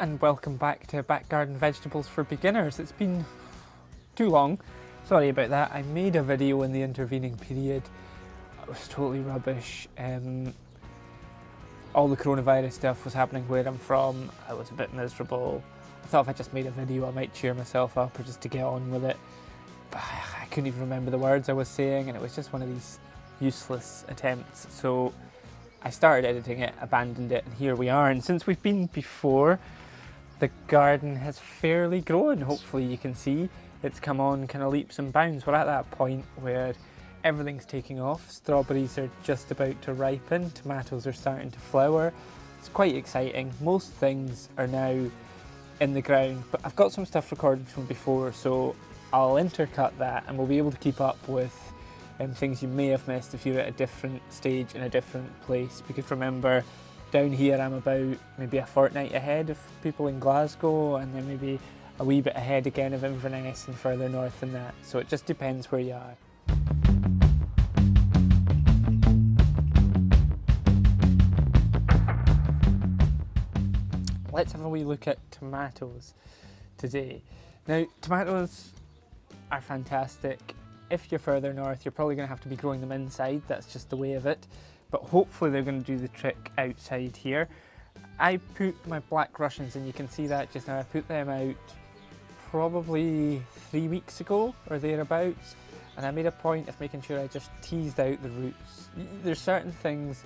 and welcome back to Back Garden Vegetables for Beginners. It's been too long, sorry about that. I made a video in the intervening period. It was totally rubbish. All the coronavirus stuff was happening where I'm from. I was a bit miserable. I thought if I just made a video I might cheer myself up or just to get on with it. But I couldn't even remember the words I was saying, and it was just one of these useless attempts. So I started editing it, abandoned it, and here we are. And since we've been before, the garden has fairly grown. Hopefully you can see it's come on kind of leaps and bounds. We're at that point where everything's taking off. Strawberries are just about to ripen. Tomatoes are starting to flower. It's quite exciting. Most things are now in the ground, but I've got some stuff recorded from before, so I'll intercut that and we'll be able to keep up with things you may have missed if you're at a different stage in a different place. Because remember, down here I'm about maybe a fortnight ahead of people in Glasgow, and then maybe a wee bit ahead again of Inverness and further north than that. So it just depends where you are. Let's have a wee look at tomatoes today. Now, tomatoes are fantastic. If you're further north, you're probably going to have to be growing them inside. That's just the way of it. But hopefully they're going to do the trick outside here. I put my black Russians, and you can see that just now. I put them out probably 3 weeks ago or thereabouts. And I made a point of making sure I just teased out the roots. There's certain things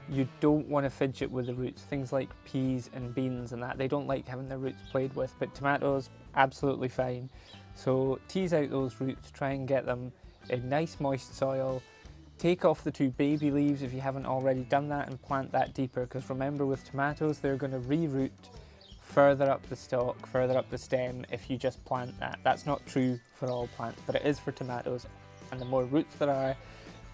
you don't want to fidget with the roots. Things like peas and beans and that. They don't like having their roots played with, but tomatoes, absolutely fine. So tease out those roots, try and get them in nice moist soil. Take off the two baby leaves if you haven't already done that, and plant that deeper, because remember with tomatoes they're going to re-root further up the stalk, further up the stem if you just plant that. That's not true for all plants, but it is for tomatoes. And the more roots there are,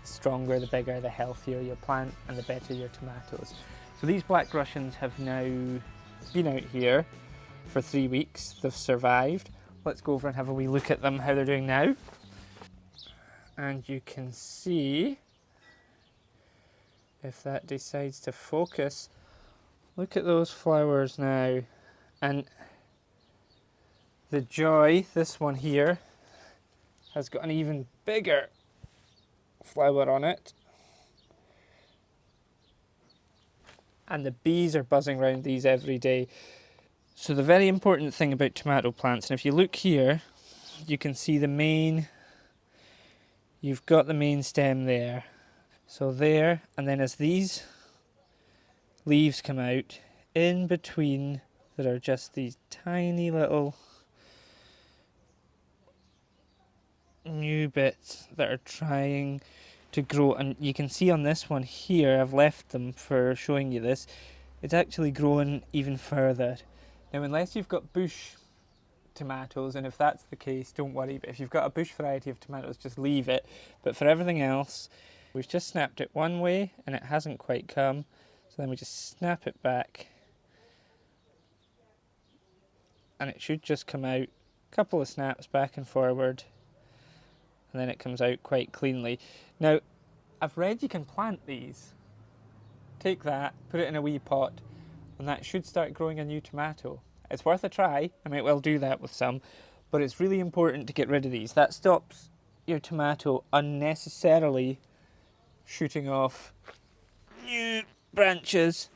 the stronger, the bigger, the healthier your plant and the better your tomatoes. So these black Russians have now been out here for 3 weeks. They've survived. Let's go over and have a wee look at them, how they're doing now. And you can see, if that decides to focus, look at those flowers now. And the joy, this one here, has got an even bigger flower on it. And the bees are buzzing around these every day. So the very important thing about tomato plants, and if you look here, you can see the main, you've got the main stem there. So there, and then as these leaves come out, in between there are just these tiny little new bits that are trying to grow. And you can see on this one here, I've left them for showing you this, it's actually growing even further. Now, unless you've got bush tomatoes, and if that's the case, don't worry, but if you've got a bush variety of tomatoes, just leave it. But for everything else, we've just snapped it one way and it hasn't quite come, so then we just snap it back and it should just come out. A couple of snaps back and forward, and then it comes out quite cleanly. Now, I've read you can plant these. Take that, put it in a wee pot, and that should start growing a new tomato. It's worth a try. I might well do that with some, but it's really important to get rid of these. That stops your tomato unnecessarily shooting off new branches,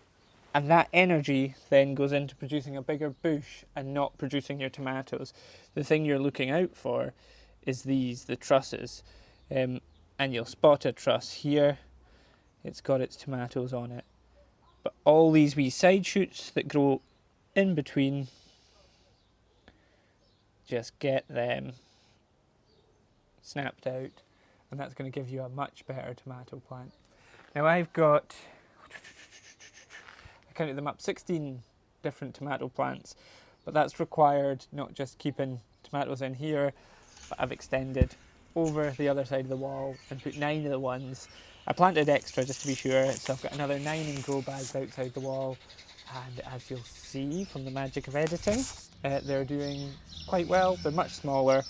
and that energy then goes into producing a bigger bush and not producing your tomatoes. The thing you're looking out for is these, the trusses, and you'll spot a truss here. It's got its tomatoes on it. But all these wee side shoots that grow in between, just get them snapped out, and that's going to give you a much better tomato plant. Now I've got, I counted them up, 16 different tomato plants, but that's required not just keeping tomatoes in here, but I've extended over the other side of the wall and put 9 of the ones. I planted extra just to be sure, so I've got another 9 in grow bags outside the wall, and as you'll see from the magic of editing, they're doing quite well. They're much smaller,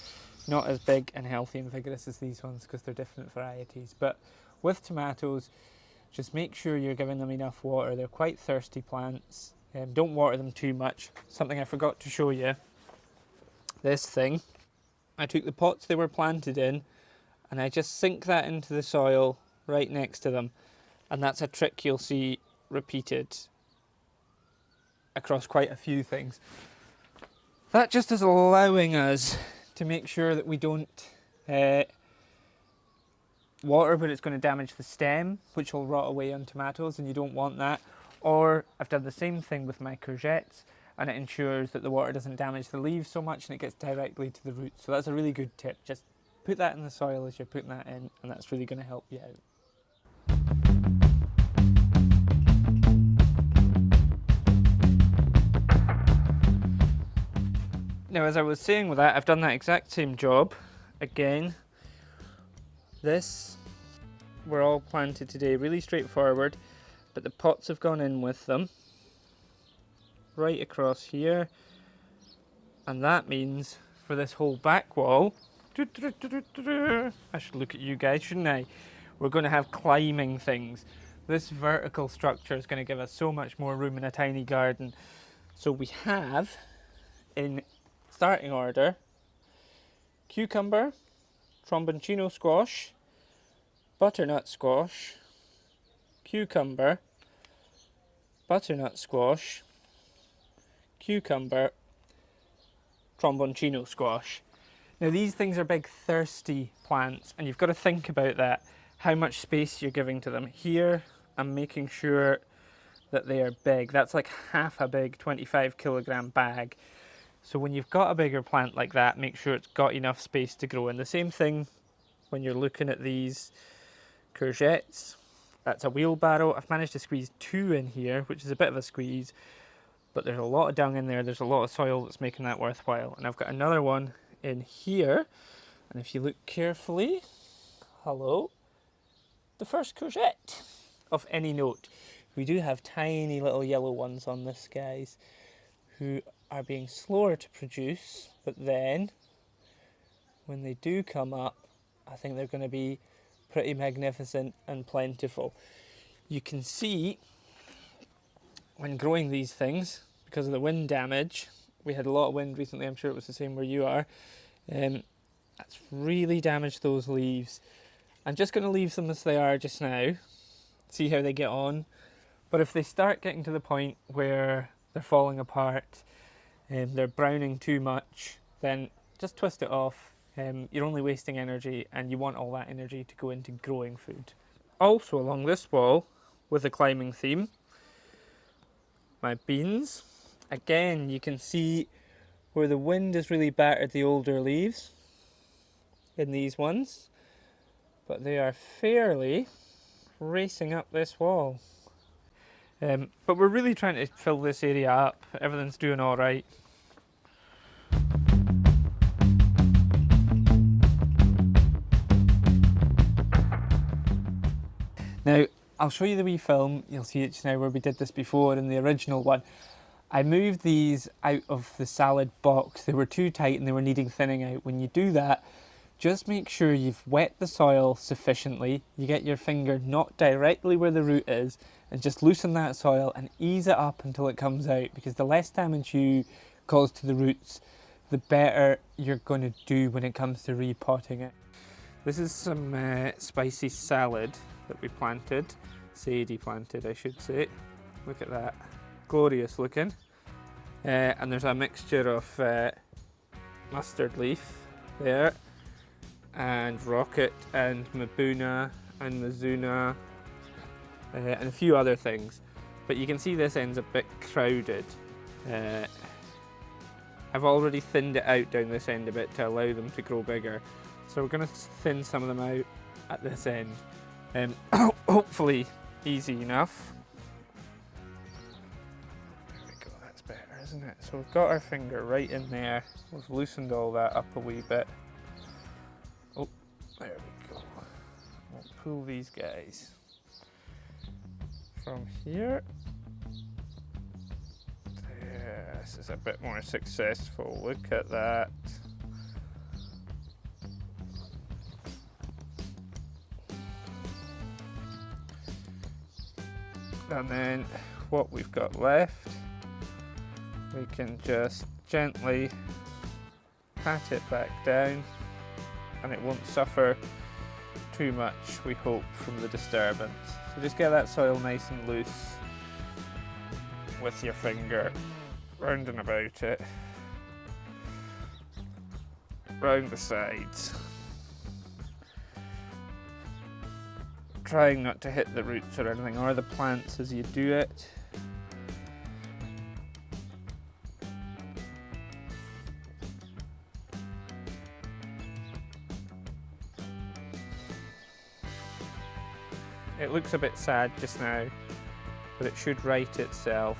not as big and healthy and vigorous as these ones because they're different varieties. But with tomatoes, just make sure you're giving them enough water. They're quite thirsty plants, Don't water them too much. Something I forgot to show you. This thing, I took the pots they were planted in and I just sink that into the soil right next to them. And that's a trick you'll see repeated across quite a few things. That just is allowing us to make sure that we don't water, but it's going to damage the stem, which will rot away on tomatoes, and you don't want that. Or I've done the same thing with my courgettes, and it ensures that the water doesn't damage the leaves so much and it gets directly to the roots. So that's a really good tip. Just put that in the soil as you're putting that in, and that's really going to help you out. Now, as I was saying with that, I've done that exact same job again. This, were all planted today, really straightforward, but the pots have gone in with them right across here, and that means for this whole back wall, I should look at you guys, shouldn't I? We're going to have climbing things. This vertical structure is going to give us so much more room in a tiny garden. So we have, in starting order, cucumber, tromboncino squash, butternut squash, cucumber, butternut squash, cucumber, tromboncino squash. Now these things are big thirsty plants, and you've got to think about that, how much space you're giving to them. Here I'm making sure that they are big. That's like half a big 25 kilogram bag. So when you've got a bigger plant like that, make sure it's got enough space to grow. And the same thing when you're looking at these courgettes. That's a wheelbarrow. I've managed to squeeze 2 in here, which is a bit of a squeeze, but there's a lot of dung in there. There's a lot of soil that's making that worthwhile. And I've got another one in here. And if you look carefully, hello, the first courgette of any note. We do have tiny little yellow ones on this, guys, who are being slower to produce, but then when they do come up, I think they're going to be pretty magnificent and plentiful. You can see when growing these things, because of the wind damage, we had a lot of wind recently, I'm sure it was the same where you are, that's really damaged those leaves. I'm just going to leave them as they are just now, see how they get on, but if they start getting to the point where they're falling apart, they're browning too much, then just twist it off. You're only wasting energy, and you want all that energy to go into growing food. Also along this wall, with a climbing theme, my beans. Again, you can see where the wind has really battered the older leaves in these ones, but they are fairly racing up this wall. But we're really trying to fill this area up. Everything's doing all right. Now, I'll show you the wee film. You'll see it just now where we did this before in the original one. I moved these out of the salad box. They were too tight and they were needing thinning out. When you do that, just make sure you've wet the soil sufficiently. You get your finger not directly where the root is, and just loosen that soil and ease it up until it comes out, because the less damage you cause to the roots, the better you're going to do when it comes to repotting it. This is some spicy salad that we planted, Sadie planted I should say. Look at that, glorious looking. And there's a mixture of mustard leaf there, and rocket and mabuna and mizuna, and a few other things. But you can see this end's a bit crowded. I've already thinned it out down this end a bit to allow them to grow bigger. So we're going to thin some of them out at this end. Hopefully easy enough. There we go, that's better, isn't it? So we've got our finger right in there. We've loosened all that up a wee bit. Oh, there we go. We'll pull these guys from here. There, this is a bit more successful. Look at that. And then what we've got left we can just gently pat it back down, and it won't suffer too much, we hope, from the disturbance. So just get that soil nice and loose with your finger, round and about it, round the sides, trying not to hit the roots or anything, or the plants as you do it. It looks a bit sad just now, but it should right itself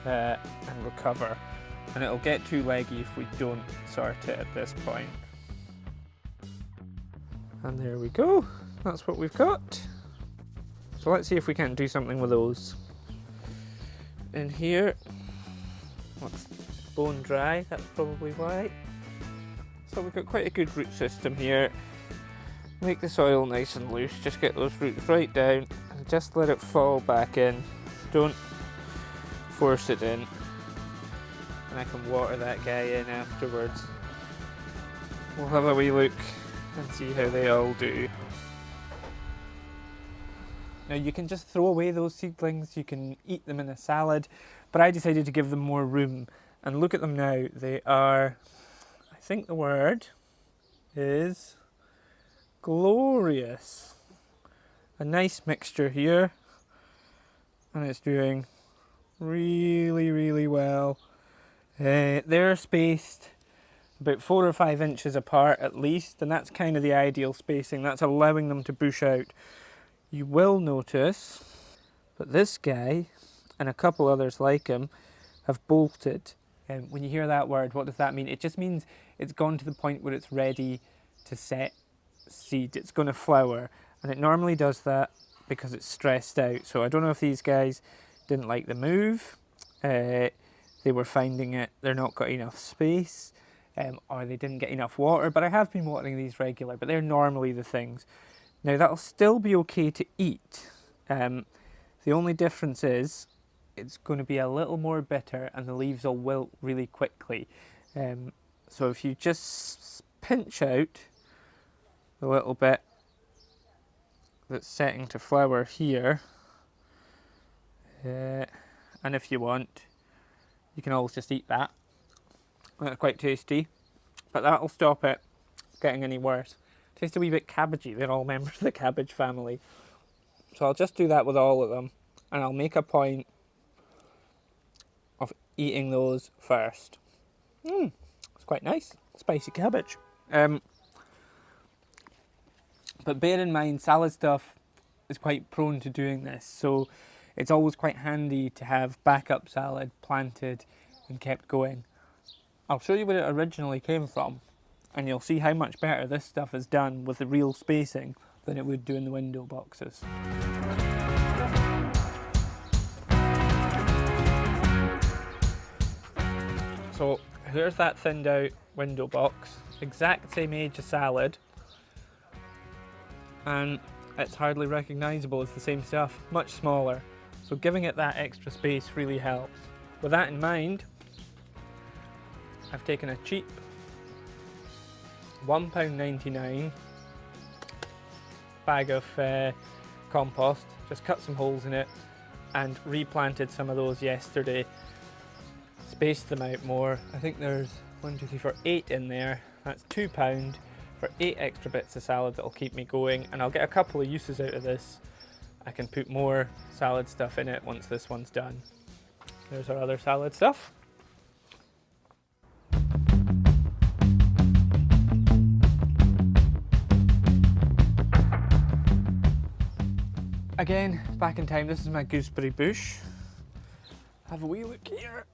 and recover. And it'll get too leggy if we don't sort it at this point. And there we go, that's what we've got. So let's see if we can't do something with those. In here, looks bone dry, that's probably why. So we've got quite a good root system here. Make the soil nice and loose, just get those roots right down and just let it fall back in. Don't force it in. And I can water that guy in afterwards. We'll have a wee look and see how they all do. Now you can just throw away those seedlings, you can eat them in a salad, but I decided to give them more room. And look at them now, they are, I think the word is glorious. A nice mixture here, and it's doing really, really well. They're spaced about 4 or 5 inches apart at least, and that's kind of the ideal spacing. That's allowing them to bush out. You will notice that this guy and a couple others like him have bolted. When you hear that word, what does that mean? It just means it's gone to the point where it's ready to set seed. It's going to flower, and it normally does that because it's stressed out. So I don't know if these guys didn't like the move, they were finding they're not got enough space, or they didn't get enough water, but I have been watering these regular, but they're normally the things. Now that'll still be okay to eat. The only difference is it's going to be a little more bitter and the leaves will wilt really quickly. So if you just pinch out a little bit that's setting to flower here, and if you want, you can always just eat that. That's quite tasty, but that'll stop it getting any worse. Tastes a wee bit cabbagey, they're all members of the cabbage family. So I'll just do that with all of them, and I'll make a point of eating those first. It's quite nice, spicy cabbage. But bear in mind, salad stuff is quite prone to doing this, so it's always quite handy to have backup salad planted and kept going. I'll show you where it originally came from, and you'll see how much better this stuff is done with the real spacing than it would do in the window boxes. So here's that thinned out window box, exact same age as salad, and it's hardly recognisable as the same stuff, much smaller. So giving it that extra space really helps. With that in mind, I've taken a cheap £1.99 bag of compost, just cut some holes in it and replanted some of those yesterday. Spaced them out more. I think there's 1, 2, 3, 4, 8 in there. That's £2 for 8 extra bits of salad that'll keep me going, and I'll get a couple of uses out of this. I can put more salad stuff in it once this one's done. There's our other salad stuff. Again, back in time, this is my gooseberry bush. Have a wee look here.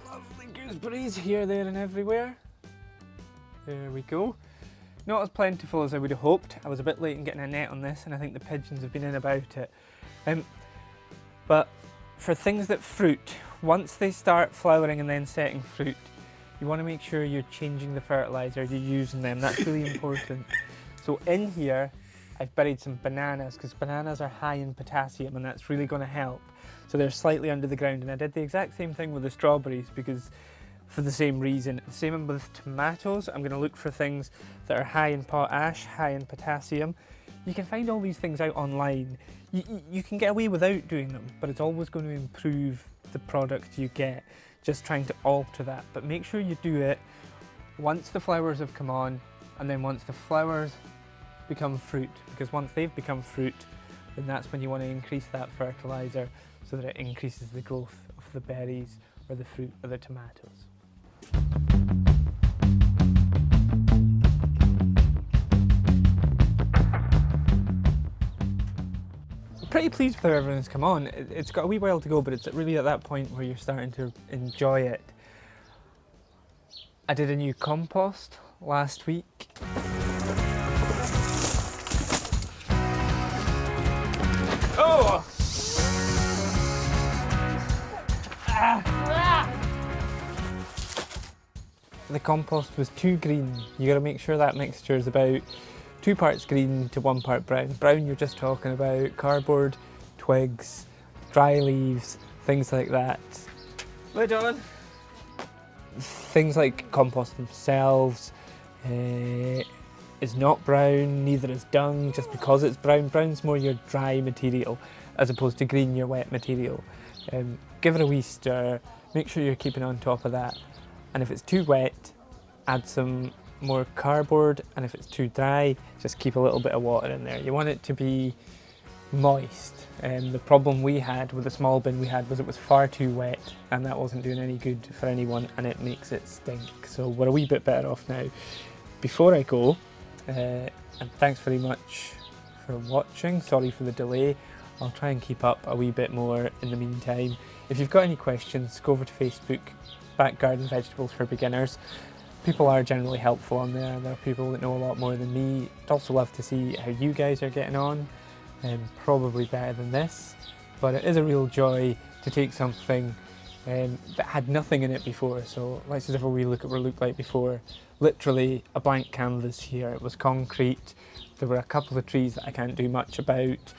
Lovely gooseberries here, there and everywhere. There we go. Not as plentiful as I would have hoped. I was a bit late in getting a net on this, and I think the pigeons have been in about it. But for things that fruit, once they start flowering and then setting fruit, you want to make sure you're changing the fertiliser, you're using them. That's really important. So in here, I've buried some bananas because bananas are high in potassium and that's really going to help. So they're slightly under the ground, and I did the exact same thing with the strawberries because for the same reason. Same with tomatoes, I'm going to look for things that are high in potash, high in potassium. You can find all these things out online. You can get away without doing them, but it's always going to improve the product you get, just trying to alter that. But make sure you do it once the flowers have come on, and then once the flowers become fruit, because once they've become fruit, then that's when you want to increase that fertilizer so that it increases the growth of the berries or the fruit or the tomatoes. I'm pretty pleased with how everything's come on. It's got a wee while to go, but it's really at that point where you're starting to enjoy it. I did a new compost last week. Oh! The compost was too green. You gotta make sure that mixture is about 2 parts green to 1 part brown. Brown, you're just talking about cardboard, twigs, dry leaves, things like that. Lid on. Things like compost themselves is not brown, neither is dung just because it's brown. Brown's more your dry material as opposed to green, your wet material. Give it a wee stir, make sure you're keeping on top of that. And if it's too wet, add some more cardboard, and if it's too dry, just keep a little bit of water in there. You want it to be moist. The problem we had with the small bin we had was it was far too wet, and that wasn't doing any good for anyone, and it makes it stink. So we're a wee bit better off now. Before I go, and thanks very much for watching, sorry for the delay. I'll try and keep up a wee bit more in the meantime. If you've got any questions, go over to Facebook, Back Garden Vegetables for Beginners. People are generally helpful on there. There are people that know a lot more than me. I'd also love to see how you guys are getting on, and probably better than this. But it is a real joy to take something that had nothing in it before. So let's just have a wee look at what it looked like before. Literally a blank canvas here. It was concrete. There were a couple of trees that I can't do much about.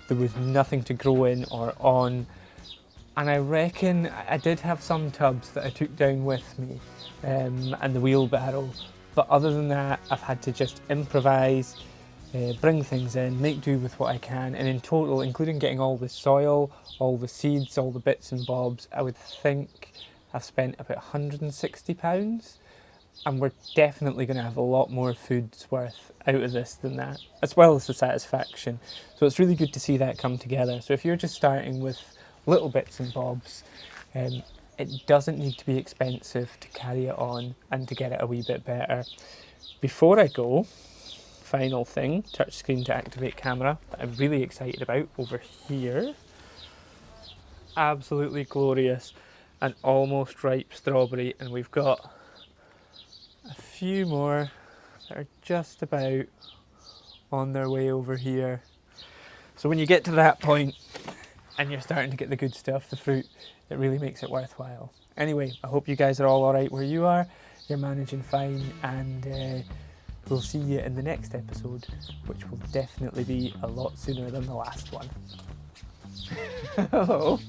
There was nothing to grow in or on. And I reckon I did have some tubs that I took down with me and the wheelbarrow, but other than that I've had to just improvise, bring things in, make do with what I can, and in total, including getting all the soil, all the seeds, all the bits and bobs, I would think I've spent about £160, and we're definitely going to have a lot more food's worth out of this than that, as well as the satisfaction. So it's really good to see that come together. So if you're just starting with little bits and bobs, it doesn't need to be expensive to carry it on and to get it a wee bit better. Before I go, final thing, touchscreen to activate camera that I'm really excited about over here. Absolutely glorious, an almost ripe strawberry, and we've got a few more that are just about on their way over here. So when you get to that point and you're starting to get the good stuff, the fruit, it really makes it worthwhile. Anyway, I hope you guys are all alright where you are, you're managing fine, and we'll see you in the next episode, which will definitely be a lot sooner than the last one. Hello.